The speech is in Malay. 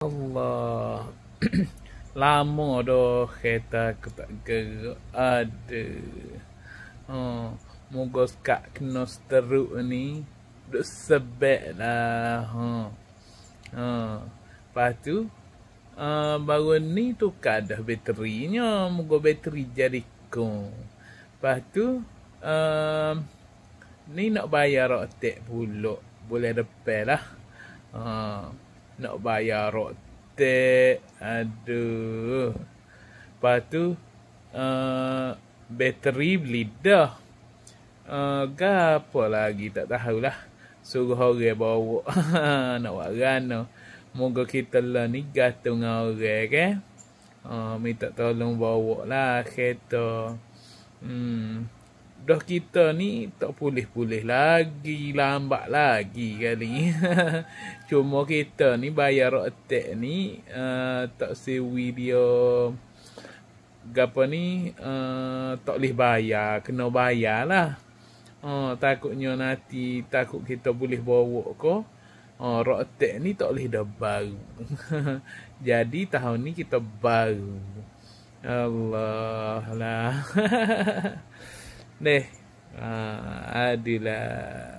Allah. Lama dah kereta aku tak gerak. Aduh. Moga sekak kena seteruk ni. Duk sebek lah. Lepas tu, baru ni tukar dah baterinya. Moga bateri jadi kong. Lepas tu, ni nak bayar rotek pulak. Boleh depan lah. Nak bayar rotek. Aduh. Lepas tu, bateri beli dah. Apa lagi tak tahulah. Suruh orang bawa. Nak buat rana. Moga kita lah ni gantung dengan orang kan. Minta tolong bawa lah kereta. Dah kita ni tak pulih-pulih lagi. Lambat lagi kali. Cuma kita ni bayar rotek ni. Tak sewi dia. Gapa ni. Tak boleh bayar. Kena bayar lah. Takutnya nanti. Takut kita boleh bawa ke. Rotek ni tak boleh dah baru. Jadi tahun ni kita baru. Allah lah. Deh. Adilah.